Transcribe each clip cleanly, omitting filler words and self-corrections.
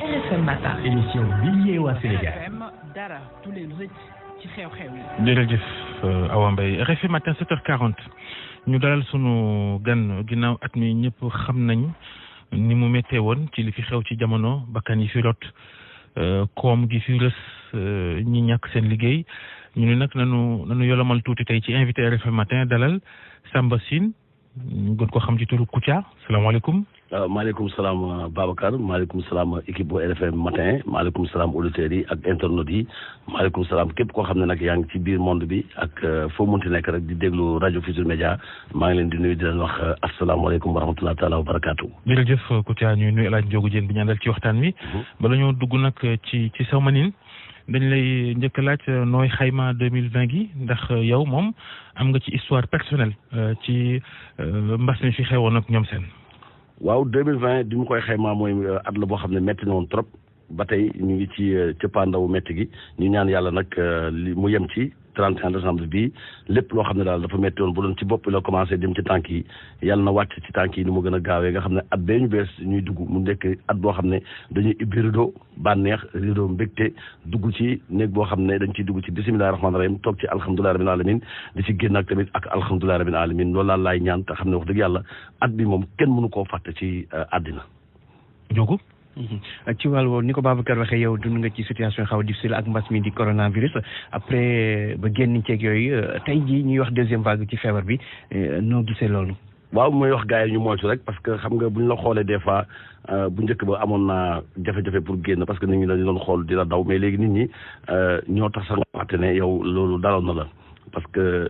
RFM Matin. émission bi yeewaa Sénégal. dara du leen rëcc ci xew-xew yi. jërëjëf Awa Mbaye RFM Matin 7h40 ñu dalal sunu gan ginnaaw at mi ñëpp xam nañ ni mu méttee woon ci li fi xew ci jamono bakkan yi fi rot koom gi fi rës ñi ñàkk seen liggéey ñu ne nag nanu yolomal tuuti tey ci invité RFM Matin dalal Samba Sine ñu gën ko xam ci turu Kouthia salaamaaleykum. maaleykum salaam Babacar maaleykum salaam équipe bu RFM Matin maaleykum salaam auditeurs yi ak internautes yi maaleykum salaam képp koo xam ne nag yaa ngi ci biir monde bi ak foo munti nekk rek di déglu rajo Futurs Médias maa ngi leen di nuyu di leen wax asalaamaaleykum wa rahmatulah taala wa barakaatu. jërëjëf Kouthia ñuy nuyu El Hadj Ndiogou Diène bi ñu àndal ci waxtaan wi. bala ñoo dugg nag ci sa manin dañ lay njëkk a laaj nooy xayma 2020 gi ndax yow moom am nga ci histoire personnelle ci mbas mi fi xewoon ak ñoom seen. waaw 2020 di mu koy xaymaa mooy at la boo xam ne métti na woon trop ba tey ñu ngi ci cëppaandawu métti gi ñu ñaan yàlla nag li mu yem ci 31 décembre bii lépp loo xam ne daal dafa métti woon bu doon ci bopp la commencé dem ci tànk yi yàlla na wàcc ci tànk yi ni mu gën a gaawee nga xam ne at bee ñu bees ñuy dugg mu nekk at boo xam ne dañuy ibbi rido bànneex rido mbégte dugg ci néeg boo xam ne dañ ciy dugg ci bisimilahi rahmaani rahim toog ci alhamdulilahi rabbil alamin di ci génn ak tamit ak alhamdulilahi rabbil alamin loolu laal laay ñaan te xam ne wax dëgg yàlla at bi moom kenn mënu koo fàtte ci àddina Ndiogou. ci wàllu ni ko Babacar waxee yow dund nga ci situation xaw a difficile ak mbas mi di coronavirus après ba génn ceeg yooyu tey jii ñuy wax deuxième vague ci feebar bi noo gisee loolu. waaw mooy wax gars yi ñu moytu rek parce que xam nga bu ñu la xoolee des fois bu njëkk ba amoon naa jafe-jafe pour génn parce que nit ñi dañu doon xool di la daw mais léegi nit ñi ñoo tax sax nga fàtte ne yow loolu daloon na la. parce que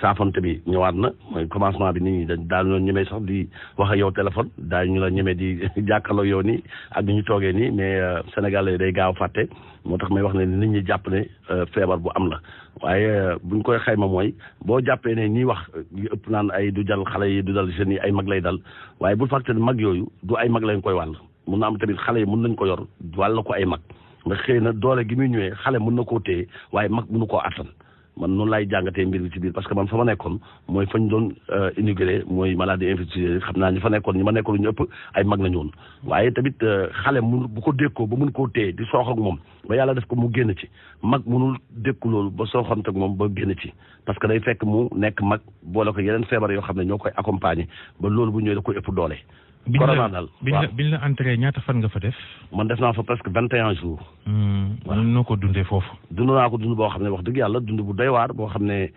saafante bi ñëwaat na mooy commencement bi nit ñi daal ñoo ñemee sax di wax ak yow téléphone daal ñu la ñemee di jàkkaarloo yow nii ak ni ñu toogee nii mais Sénégal day gaaw fàtte moo tax may wax ne nit ñi jàpp ne feebar bu am la waaye buñ koy xayma mooy boo jàppee ne ñiy wax yu ëpp naan ay du jàll xale yi du dal jeunes yi ay mag lay dal waaye bul fàtte ne mag yooyu du ay mag lañ koy wàll mun na am tamit xale yi mun nañ ko yor wàll ko ay mag nga xëy na doole gi muy ñëwee xale mun na koo téye waaye mag mënu koo attan man noonu laay jàngatee mbir bi ci biir parce que man fa ma nekkoon mooy fañ doon inauguré mooy maladie infectieuse xam naa ñi fa nekkoon ñi ma nekkoon ñu ëpp ay mag nañu woon waaye tamit xale mun bu ko dékkoo ba mun koo téye di soox ak moom ba yàlla def ko mu génn ci mag munul dékku loolu ba sooxante ak moom ba génn ci parce que day fekk mu nekk mag boole ko yeneen feebar yoo xam ne ñoo koy accompagner ba loolu bu ñëwee da koy ëpp doole. corona daal biñ la entré ñaata fan nga fa def. man def naa fa presque 21 jours. waaw noo ko dundee foofu. dund naa ko dund boo xam ne wax dëgg yàlla dund bu doy waar boo xam ne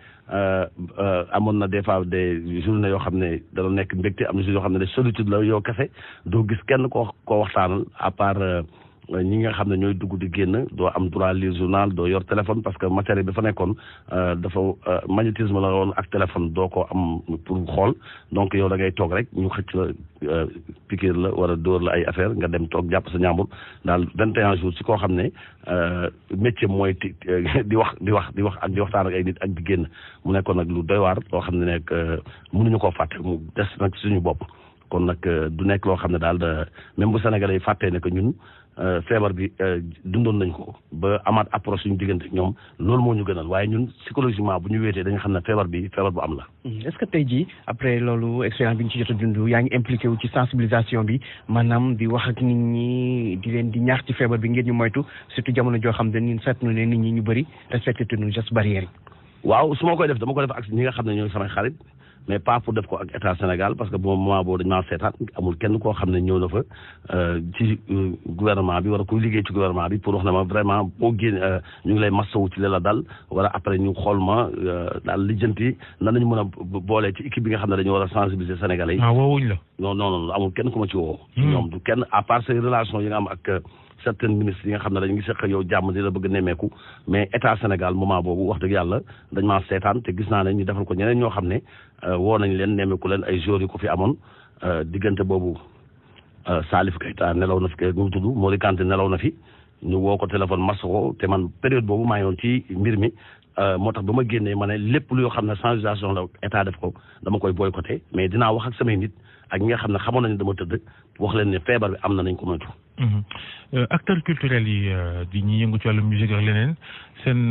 amoon na des fois des journées yoo xam ne dana nekk mbégte am na jour yoo xam ne de solitude la yow kese doo gis kenn koo waxtaanal à part ñi nga xam ne ñooy dugg di génn doo am droit lire journal doo yor téléphone parce que matériel bi fa nekkoon dafa magnétisme la woon ak téléphone doo ko am pour xool donc yow da ngay toog rek ñu xëcc la piqûre la wala dóor la ay affaire nga dem toog jàpp sa ñaambur daal 21 jours ci koo xam ne métier mooy di wax ak di waxtaan ak ay nit ak di génn mu nekkoon nag lu doy waar loo xam ne nekk mënuñu koo fàtte mu des nag suñu bopp kon nag du nekk loo xam ne daal même bu Sénégalais yi fàttee ne que ñun feebar bi dundoon nañ ko ba amaat approche suñu diggante ñoom loolu moo ñu gënal waaye ñun psychologiquement bu ñu wéetee dañu xam ne feebar bi feebar bu am la. est-ce que tey jii après loolu expérience bi ñu ci jot a dund yaa ngi impliqué wu ci sensibilisation bi maanaam di wax ak nit ñi di leen di ñaax ci feebar bi ngeen ñu moytu surtout jamono joo xam ne ñun seetlu ne nit ñi ñu bëri respecté tuñu gestes barrières yi. waaw su ma koy def dama ko def ak ñi nga xam ne ñooy samay xarit. mais pas pour def ko ak état Sénégal parce que bu moment boobu dañ maa seetaan amul kenn koo xam ne ñëw na fa ci gouvernement bi wala kuy liggéey ci gouvernement bi pour wax ne ma vraiment boo génn ñu ngi lay masawu ci li la dal wala après ñu xool ma daal lijjanti nan nañu mën a boolee ci équipe bi nga xam ne dañu war a sensibiliser Sénégalais yi. woowuñ la. non amul kenn ku ma ci woo. ñoom du kenn à part ces relations yi nga am ak certains ministres yi nga xam ne dañu ngi seq yow jàmm di la bëgg nemmeeku mais état Sénégal moment boobu wax dëgg yàlla dañ maa seetaan te gis naa ne ñu defal ko ñeneen ñoo xam ne woo nañ leen nemmeeku leen ay jours yu ko fi amoon diggante boobu Salif Keita nelaw na fi ñu tudd Mori Kanté nelaw na fi ñu woo ko téléphone mas ko te man période boobu maa ngi woon ci mbir mi moo tax ba ma génnee ma ne lépp lu yoo xam ne sensibilisation la état def ko dama koy boycotté mais dinaa wax ak samay nit ak ñi nga xam ne xamoon nañu dama tëdd wax leen ne feebar bi am na nañ ko moytu. acteurs culturels yi di ñi yëngu ci wàllu musique ak leneen seen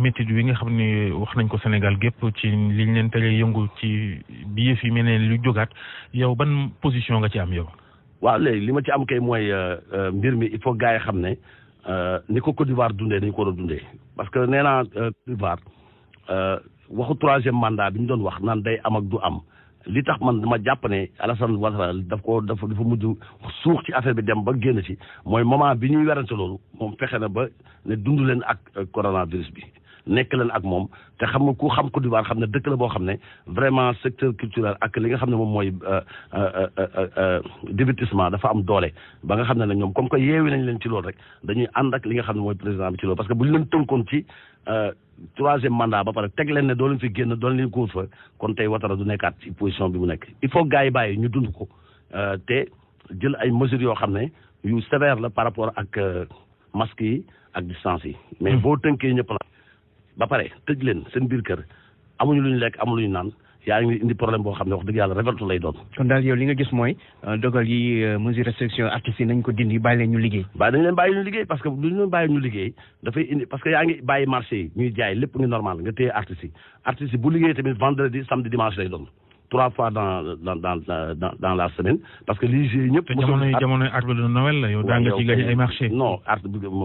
métier wi nga xam ne wax nañ ko Sénégal gépp ci liñ leen tere yëngu ci bi yëf yi mel ne lu jógaat yow ban position nga ci am yow. waaw léegi li ma ci am kay mooy mbir mi il faut gars yi xam ne ni ko Côte d'Ivoire dundee dañu ko war a dundee parce que nee naa Côte d'Ivoire waxu 3e mandat bi ñu doon wax naan day am ak du am li tax man dama jàpp ne Alassane Ouattara dafa mujj suux ci affaire bi dem ba génn ci mooy moment bi ñuy werante loolu moom fexe na ba ne dund leen ak coronavirus bi nekk leen ak moom te xam nga ku xam Côte d'Ivoire xam ne dëkk la boo xam ne vraiment secteur culturel ak li nga xam ne moom mooy divertissement dafa am doole ba nga xam ne ñoom comme que yeewi nañ leen ci loolu rek dañuy ànd ak li nga xam ne mooy président bi ci loolu parce que bu ñu leen tënkoon ci 3e mandat ba pare teg leen ne doo leen fi génn doo leen ko fa kon tey Ouattara du nekkaat ci position bi mu nekk il faut gars yi bàyyi ñu dund ko te jël ay mesures yoo xam ne yu sévère la par rapport ak masques yi ak distance yi mais boo tënkee ñëpp la ba pare tëj leen seen biir kër amuñu lu ñu lekk amuñu lu ñu naan yaa ngi indi problème boo xam ne wax dëgg yàlla révolte lay doon. kon daal yow li nga gis mooy dogal yi mesure restriction artistes yi nañ ko dindi bàyyi leen ñu liggéey. dañ leen bàyyi ñu liggéey parce que du ñu leen bàyyi ñu liggéey dafay indi parce que yaa ngi bàyyi marché yi ñuy jaay lépp ngi normal nga téye artistes yi bu liggéey tamit vendredi samedi dimanche lay doon 3 fois dans la semaine parce que lii jii ñëpp. jamonoy arbre de Noël la yow daa nga ci gagné ay marché. non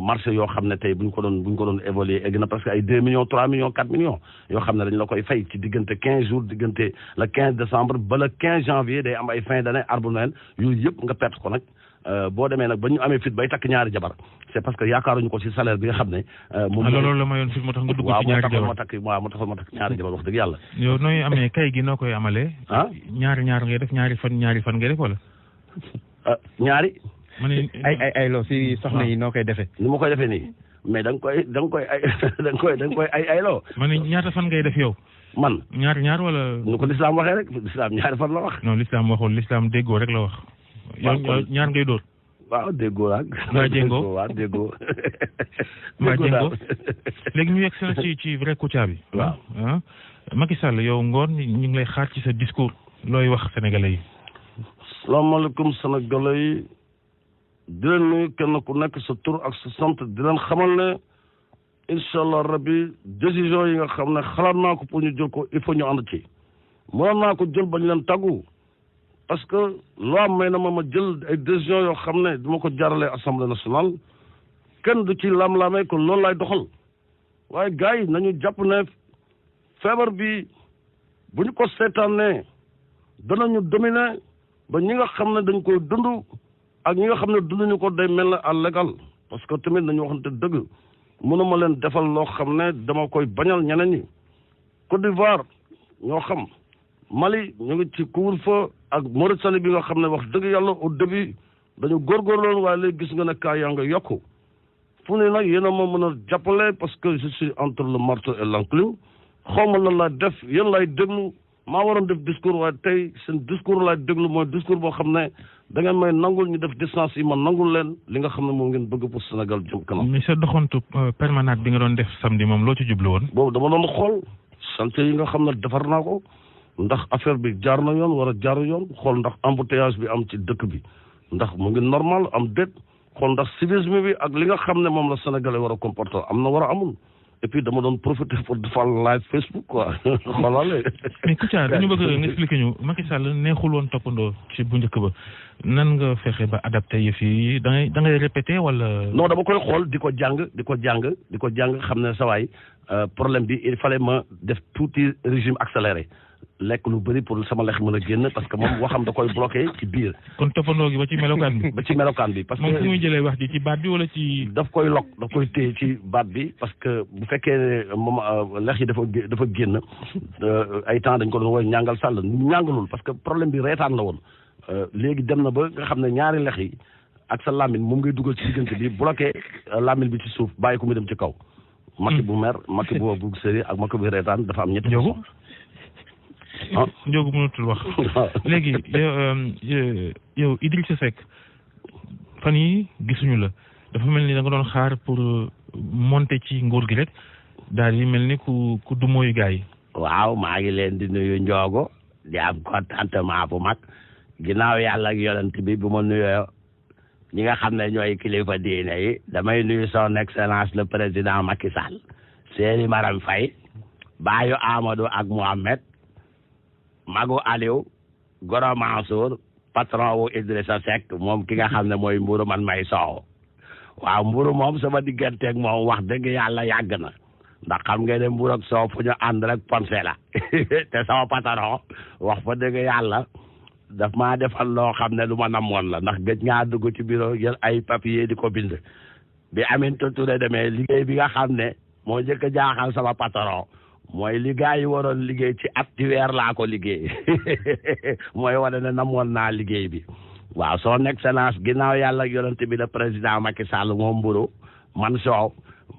marché yoo xam ne tey bu ñu ko doon évoluer egg na parce que ay 2 millions 3 millions 4 millions yoo xam ne dañ la koy fay ci diggante 15 jours diggante le 15 décembre ba le 15 janvier day am ay fin d'année arbre Noël yooyu yëpp nga perte ko nag boo demee nag ba ñu amee fit bay takk ñaari jabar c'est parce que yaakaaruñu ko ci salaire bi nga xam ne. moom loolu la mayoon fit moo tax nga dugg ci ñaari jabar moo tax ma takk ñaari jabar wax dëgg yàlla. yow nooy amee kay gi noo koy amalee. ñaari ngay def ñaari fan ngay def wala. ñaari. ma ne ay loo si soxna yi noo koy defee. ni ma koy defee nii mais da nga koy ay loo. ma ne ñaata fan ngay def yow. man ñaar wala. nu ko lislaam waxee rek lislaam ñaari fan la wax. non lislaam waxul lislaam déggoo rek la wax. yow ñaar ngay dóor. waaw déggoo ak. mbaa jéngoo waaw déggoo. mbaa jéngoo léegi ñu yegg ci vrai Kouthia bi. waaw Macky Sall yow ngoon ñu ngi lay xaar ci sa discours looy wax sénégalais yi. salaamaaleykum sénégalais yi di leen nuyu kenn ku nekk sa tur ak sa sant di leen xamal ne incha allah rabbi décision yi nga xam ne xalaat naa ko pour ñu jël ko il faut ñu ànd ci. mënoon naa ko jël ba ñu leen tàggu. parce que loi may na ma jël ay décisions yoo xam ne duma ko jaaralee assemblée nationale kenn du ci lam-lamee ko loolu lay doxal waaye gars yi nañu jàpp ne feebar bi bu ñu ko seetaanee danañu dominer ba ñi nga xam ne dañ koy dund ak ñi nga xam ne dunduñu ko day mel ne à légal parce que tamit nañu waxante dëgg mënuma leen defal loo xam ne dama koy bañal ñeneen ñi Côte d'Ivoire ñoo xam Mali ñu ngi ci couvre-feu ak Mauritanie bi nga xam ne wax dëgg yàlla au début dañu góorgóorloon waaye léegi gis nga ne cas yaa nga yokku fu ne nag yéen a ma mën a jàppale parce que je suis entre le marteau et l'enclume xaw ma lan laa def yéen laay déglu maa waroon def discours waaye tey seen discours laay déglu mooy discours boo xam ne da ngeen may nangul ñu def distance yi ma nangul leen li nga xam ne moom ngeen bëgg pour Sénégal jëm kanam. mais sa doxantu permanente bi nga doon def samedi moom loo ci jublu woon. boobu dama doon xool chantier yi nga xam ne defar naa ko. ndax affaire bi jaar na yoon war a jaaru yoon xool ndax embouteillage bi am ci dëkk bi ndax mu ngi normal am déet xool ndax civisme bi ak li nga xam ne moom la sénégalais war a comporter am na war a amul et puis dama doon profiter pour defal live Facebook quoi xoolal. mais Kouthia dañu bëgg nga expliquer ñu Macky Sall neexul woon toppandoo ci bu njëkk ba nan nga fexe ba adapté yëf yi da ngay répété wala. non dama koy xool di ko jàng xam ne sa waay problème bi il fallait ma def tuuti régime accéléré. lekk lu bëri pour sama lex mën a génn parce que moom waxam da koy bloqué ci biir. kon toppandoo gi ba ci melokaan bi. ba ci melokaan bi parce que moom fi muy jëlee wax ji ci baat bi wala ci. daf koy téye ci baat bi parce que bu fekkee ne moom lex yi dafa génn ay temps dañ ko doon woy ñàngal sàll ñàngalul parce que problème bi reetaan la woon léegi dem na ba nga xam ne ñaari lex yi ak sa lamine moom ngay dugal ci diggante bi bloqué lamine bi ci suuf bàyyi ko mu dem ci kaw. makki bu mer makki bu sëri ak makki bu reetaan dafa am ñetti. Ndiogou mënatul wax léegi yow Idrissa Seck fan yi gisuñu la dafa mel ni da nga doon xaar pour monter ci nguur gi rek daal di mel ni ku du mooyu gars yi. waaw maa ngi leen di nuyu Ndiogou di am contentement bu mag ginnaaw yàlla ak yonent bi bu ma nuyoo ñi nga xam ne ñooy kilifa diine yi damay nuyu son excellence le président Macky Sall Seri Maram Faye baayu Amadou ak Mohamed Magu Aliou Goro Mansour patron wu Idrissa Seck moom ki nga xam ne mooy mburu man may soow waaw mburu moom sama digganteeg moom wax dëgg yàlla yàgg na ndax xam nga ne mburu ak soow fu ñu ànd rek ponse la te sama patron wax fa dëgg yàlla daf maa defal loo xam ne lu ma namoon la ndax gëj ngaa dugg ci bureau jël ay papier di ko bind bi Aminata Touré demee liggéey bi nga xam ne moo njëkk a jaaxal sama patron mooy li gars yi waroon liggéey ci at ci weer laa ko liggéey mooy wane ne namoon naa liggéey bi waaw son excellence ginnaaw yàlla ak yonent bi le président Macky Sall moom mburu man soow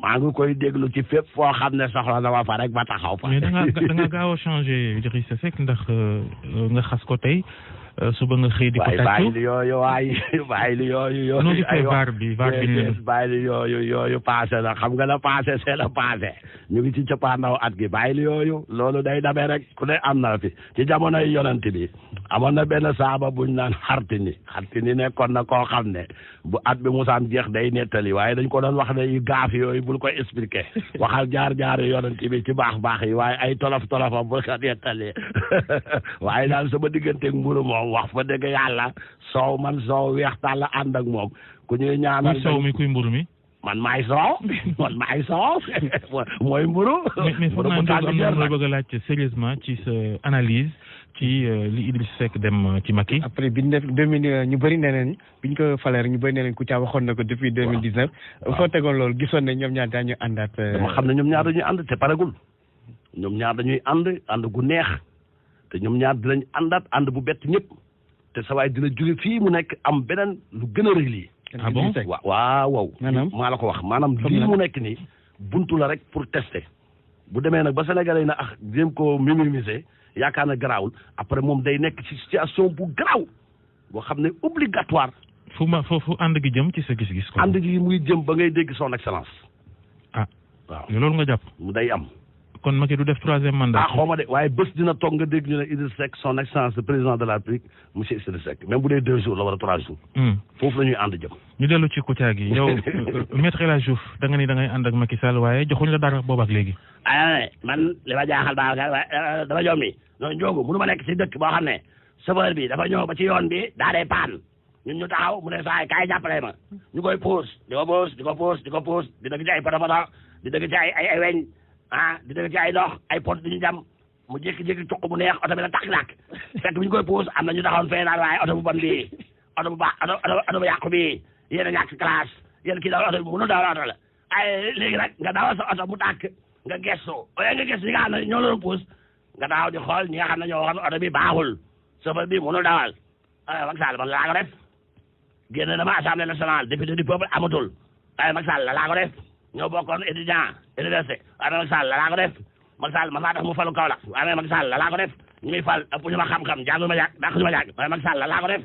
maa ngi koy déglu ci fépp foo xam ne soxla na ma fa rek ba taxaw fa. mais da nga gaaw a changé Idrissa Seck ndax nga xas ko tey suba nga xëy di ko tàccu bàyyi li yooyu bàyyi li yooyu noo gisee vaar bi bàyyi li yooyu passé na xam nga la passé c'est la passé ñu ngi ci cëppaandaw at gi bàyyi li yooyu loolu day damee rek ku ne am na fi ci jamonoy yonent bi amoon na benn saaba buñ naan xartini nekkoon na koo xam ne bu at bi musaan jeex day nettali waaye dañ ko doon wax ne yu gaaf yooyu bul ko expliqué waxal jaar yonent bi ci baax yi waaye ay tolofam bul ko nettali waaye daal sama digganteeg mburu moom wax fa dëgg yàlla soow man soow weex tàll ànd ak moom ku ñuy ñaanal soow mi kuy mburu mi man maay soow mooy mburu mais foog naa am na loo bëgg a laaj sérieusement ci sa analyse ci li Idriss Seck dem ci Macky. après bi ñu def 2000 ñu bëri nee nañ bi ñu ko falee rek ñu bëri nee nañ Kouthia waxoon na ko depuis 2019. foo tegoon loolu gisoon ne ñoom ñaar daañu àndaat. dama xam ne ñoom ñaar dañuy ànd te paregul ñoom ñaar dañuy ànd gu neex te ñoom ñaar dinañ ànd bu bett ñëpp te sa waay dina jóge fii mu nekk am beneen lu gën a rëy lii. ah bon waaw. maanaam maa la ko wax maanaam lii mu nekk nii buntu la rek pour tester bu demee nag ba Sénégalais yi na jéem ko minimiser yaakaar na garaawul après moom day nekk ci situation bu garaaw boo xam ne obligatoire. foofu ànd gi jëm ci sa gis-gis. ànd gi muy jëm ba ngay dégg son excellence. waaw loolu nga jàpp. mu day am. kon Macky du def 3e mandat. xaw ma de waaye bés dina toog nga dégg ñu ne Idriss Seck son excellence le président de la République monsieur Idriss Seck même bu dee 2 jours la wala 3 jours. foofu la ñuy ànd jëm. ñu dellu ci Kouthia gi yow maître El Hadji Diouf da nga ni da ngay ànd ak Macky Sall waaye joxuñ la dara boobu ak léegi. man li ma jaaxal dama jommi noonu njóogu mënu ma nekk ci dëkk boo xam ne chauffeur bi dafa ñëw ba ci yoon bi daa dee paan ñun ñu taxaw mu ne saa yi kaay jàppale ma ñu koy puus di ko puus di dëgg ci ay poto di dëgg ci ay weñ di dëgg ci ay dox ay pot di ñu jam mu jékki-jékki cuq mu neex oto bi la takk fekk bi ñu koy puus am na ñu taxawoon fee naan waaye oto bu bon bii oto bu baax oto bu yàqu bii yéen a ñàkk classe yéen kii dawal oto bi mënu dawal oto la ay léegi nag nga dawal sa oto mu tàkk nga gestu wala nga gestu ñi nga xam ne ñoo doon puus nga daaw di xool ñi nga xam ne ñoo waxoon oto bi baaxul chauffeur bi mënu dawal Macky Sall man laa ko def génn dama assemblée nationale député du peuple amatul Macky Sall laa ko def ñoo bokkoon étudiant université waaye Macky Sall laa ko def Macky Sall man maa tax mu falu Kaolack waaye Macky Sall laa ko def ñu muy fal ëpp ñu ma xam-xam jàngu ma yàgg dàq ñu ma yàgg waaye Macky Sall laa ko def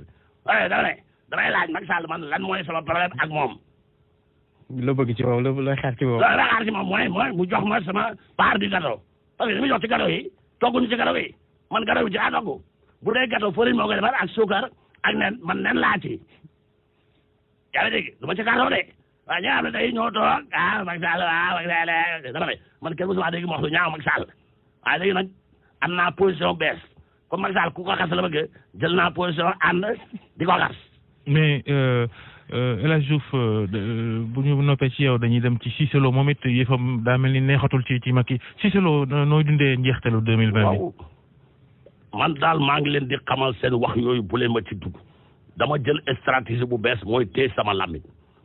damay laaj Macky Sall man lan mooy sama problème ak moom. loo bëgg ci moom looy xaar ci moom. looy xaar ci moom mooy mu jox ma sama part du gâteau parce que li muy jox ci gâteau yi togguñu ci gâteau yi man gâteau yi ci laa togg bu dee gâteau farine moo koy defar ak suukar ak nen man nen laa ci yaa ngi dégg du ma ci gâteau de waaye ñi nga xam ne tey ñoo toog Macky Sall Macky Sall dama ne man kenn mosuma dégg mu wax lu ñaaw Macky Sall waaye léegi nag am naa position bees comme Macky Sall ku ko xas la bëgg jël naa position ànd di ko xas. mais El Hadji Diouf bu ñu noppee ci yow dañuy dem ci Cissé Lo moom it yëfam daa mel ni neexatul ci Macky Cissé Lo nooy dundee njeextalu 2020 bi. waaw man daal maa ngi leen di xamal seen wax yooyu bu leen ma ci dugg dama jël stratégie bu bees mooy téye sama làmmiñ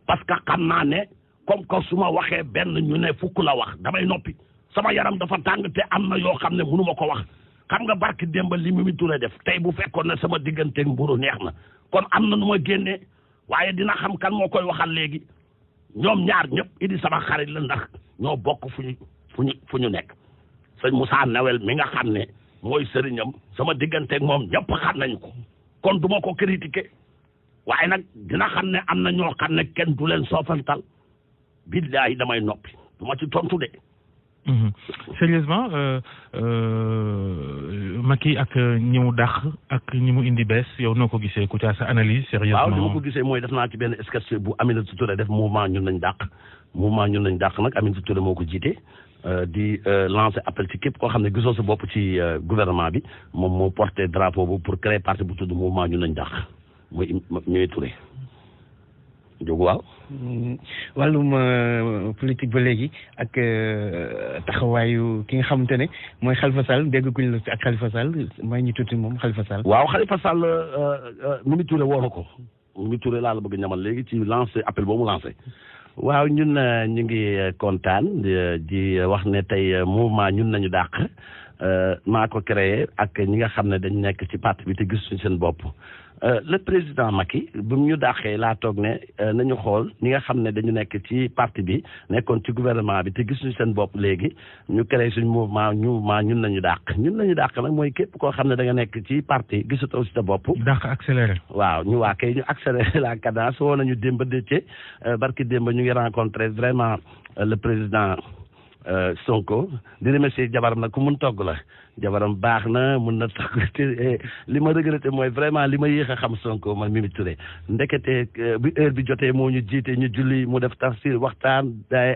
parce que xam naa ne comme que su ma waxee benn ñu ne fukk la wax damay noppi sama yaram dafa tàng te am na yoo xam ne mënu ma ko wax xam nga barki démb li Mimi Touré def tey bu fekkoon ne sama digganteeg mburu neex na kon am na nu ma génnee waaye dina xam kan moo koy waxal léegi ñoom ñaar ñëpp idi sama xarit la ndax ñoo bokk fu ñu nekk sëñ Moussa Nawel mi nga xam ne mooy sëriñam sama digganteeg moom ñëpp xam nañu ko kon du ma ko critiquer waaye nag dina xam ne am na ñoo xam ne kenn du leen soofantal billahi damay noppi du ma ci tontu de. Sérieusement Macky ak ñi mu dàq ak ñi mu indi bees yow noo ko gisee Kouthia sa analyse sérieusement. waaw li ma ko gisee mooy def naa ci benn sketch bu Aminata Touré def mouvement ñun lañ dàq nag Aminata Touré moo ko jiite di lancer appel ci képp koo xam ne gisoo sa bopp ci gouvernement bi moom moo porté drapeau bu pour créer parti bu tudd mouvement ñun lañ dàq. muy Mimi Touré jóg waaw. wàllum politique ba léegi ak taxawaayu ki nga xamante ne mooy Khalifa Sall dégg guñ la ci ak Khalifa Sall may ñu tuuti moom Khalifa Sall. waaw Khalifa Sall Mimi Touré woo na ko Mimi Touré laa la bëgg ñamal léegi ci lancé appel boobu lancé. waaw ñun ñu ngi kontaan di wax ne tey mouvement ñun nañu dàq maa ko créé ak ñi nga xam ne dañ nekk ci parti bi te gis suñ seen bopp. Le président Macky bu ñu dàqee laa toog ne nañu xool ñi nga xam ne dañu nekk ci parti bi nekkoon ci gouvernement bi te gisuñu seen bopp léegi ñu créé suñu mouvement ñun nañu dàq ñun nañu dàq nag mooy képp koo xam ne da nga nekk ci parti gisatoo si sa bopp. dàq accéléré. waaw ñu waa kay ñu accéléré la cadence woo nañu démb dëcc barki démb ñu ngi rencontré vraiment le président Sonko di remercier jabaram nag ku mun togg la. jabaram baax na mun na tax li ma regretté mooy vraiment li ma yéex a xam Sonko man Mimi Touré ndekete bi heure bi jotee moo ñu jiite ñu julli mu def tafsir waxtaan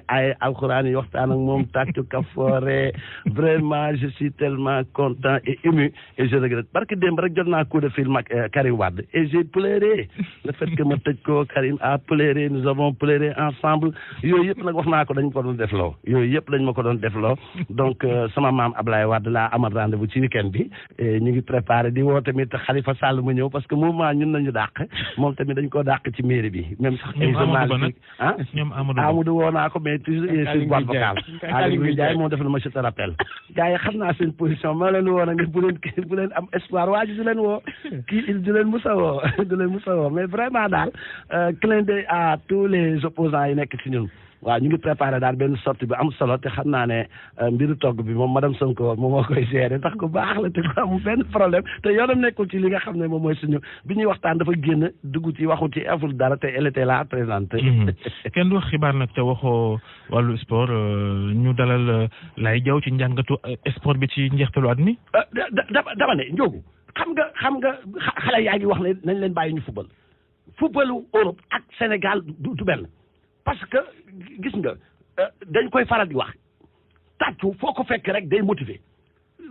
ay alxuraan yi waxtaan ak moom tàccu kafoore vraiment je suis tellement content et ému et je regrette parce que démb rek jot naa coup de fil ak Karim Wade et j'ai pleuré le fait que ma tëj ko Karim a pleuré nous avons pleuré ensemble yooyu yëpp nag wax naa ko dañ ko doon defloo yooyu yëpp dañ ma ko doon defloo donc sama maam Ablaye Wade laa amal rendez-vous ci week-end bi ñu ngi préparé di woo tamit Khalifa Sall mu ñëw parce que mouvement ñun nañu dàq moom tamit dañ koo dàq ci mairie bi même sax ay journalistes ñoom Amadou woo naa ko mais toujours sur boîte vocale Aliou Ndiaye moom def na ma je te rappelle gars yi xam naa seen position ma leen woo nag bu leen am espoir waa ji du leen woo kii du leen musa woo mais vraiment daal clin d'œil à tous les opposants yi nekk ci ñun waaw ñu ngi préparé daal benn sortie bi am solo te xam naa ne mbiru togg bi moom madame Sonko moom moo koy gérer tax ko baax la te ko amul benn problème te yoonam nekkul ci li nga xam ne moom mooy suñu bi ñuy waxtaan dafa génn dugg ci waxu ci aful dara te elle était là à présenter. kenn du wax xibaar nag te waxoo wàllu sport ñu dalal Laye Diaw ci njàngatu sport bi ci njeextalu at mi. dama ne Ndiogou xam nga xale yaa ngi wax ne nañ leen bàyyi ñu footballu Europe ak Sénégal du benn. parce que gis nga dañ koy faral di wax tàccu foo ko fekk rek day motiver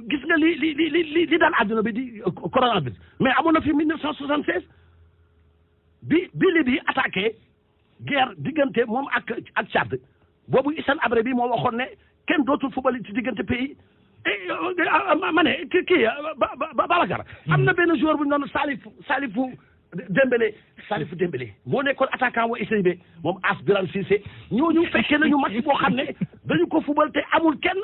gis nga li daan àdduna bi di coronavirus mais amoon na fi 1976 bi Libye attaqué guerre diggante moom ak Tchad boobu Hissène Habré bi moo waxoon ne kenn dootul football ci diggante pays ma ne kii Babacar am na benn joueur bu ñu doon Salifou Dembélé moo nekkoon attaquant wa SCB moom As Birame Cissé ñooñu fekkee nañu match boo xam ne dañu ko fubal te amul kenn